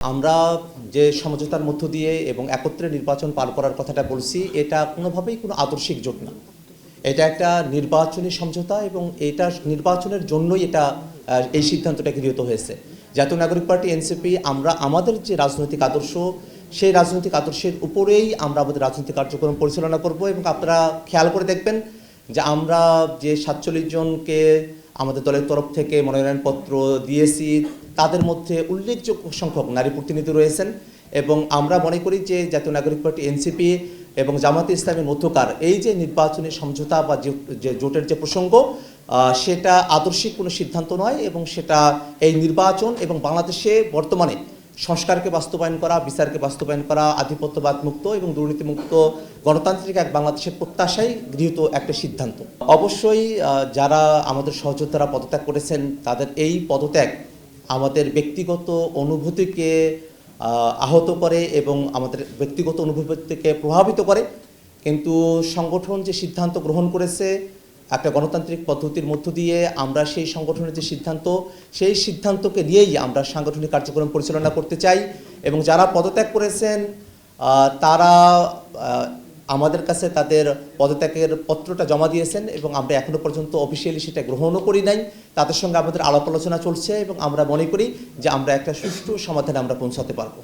আমরা যে সমঝোতার মধ্য দিয়ে এবং একত্রে নির্বাচন পার করার কথাটা বলছি, এটা কোনোভাবেই কোনো আদর্শিক জোট না। এটা একটা নির্বাচনী সমঝোতা এবং এটা নির্বাচনের জন্যই এই সিদ্ধান্তটা গৃহীত হয়েছে। জাতীয় নাগরিক পার্টি এনসিপি আমরা আমাদের যে রাজনৈতিক আদর্শ, সেই রাজনৈতিক আদর্শের উপরেই আমরা আমাদের রাজনৈতিক কার্যক্রম পরিচালনা করব। এবং আপনারা খেয়াল করে দেখবেন যে আমরা যে ৪৭ জনকে আমাদের দলের তরফ থেকে মনোনয়নপত্র দিয়েছি, তাদের মধ্যে উল্লেখযোগ্য সংখ্যক নারী প্রতিনিধি রয়েছেন। এবং আমরা মনে করি যে জাতীয় নাগরিক পার্টি এনসিপি এবং জামাতে ইসলামের মধ্যকার এই যে নির্বাচনী সমঝোতা বা যে জোটের যে প্রসঙ্গ, সেটা আদর্শিক কোনো সিদ্ধান্ত নয়। এবং সেটা এই নির্বাচন এবং বাংলাদেশে বর্তমানে সংস্কারকে বাস্তবায়ন করা, বিচারকে বাস্তবায়ন করা, আধিপত্যবাদ মুক্ত এবং দুর্নীতিমুক্ত গণতান্ত্রিক এক বাংলাদেশের প্রত্যাশাই গৃহীত একটা সিদ্ধান্ত। অবশ্যই যারা আমাদের সহযোদ্ধারা পদত্যাগ করেছেন, তাদের এই পদত্যাগ আমাদের ব্যক্তিগত অনুভূতিকে আহত করে এবং আমাদের ব্যক্তিগত অনুভূতিকে প্রভাবিত করে। কিন্তু সংগঠন যে সিদ্ধান্ত গ্রহণ করেছে একটা গণতান্ত্রিক পদ্ধতির মধ্য দিয়ে, আমরা সেই সংগঠনের যে সিদ্ধান্ত, সেই সিদ্ধান্তকে নিয়েই আমরা সাংগঠনিক কার্যক্রম পরিচালনা করতে চাই। এবং যারা পদত্যাগ করেছেন তারা আমাদের কাছে তাদের পদত্যাগের পত্রটা জমা দিয়েছেন এবং আমরা এখনও পর্যন্ত অফিসিয়ালি সেটা গ্রহণও করি নাই। তাদের সঙ্গে আমাদের আলাপ আলোচনা চলছে এবং আমরা মনে করি যে আমরা একটা সুষ্ঠু সমাধানে আমরা পৌঁছাতে পারবো।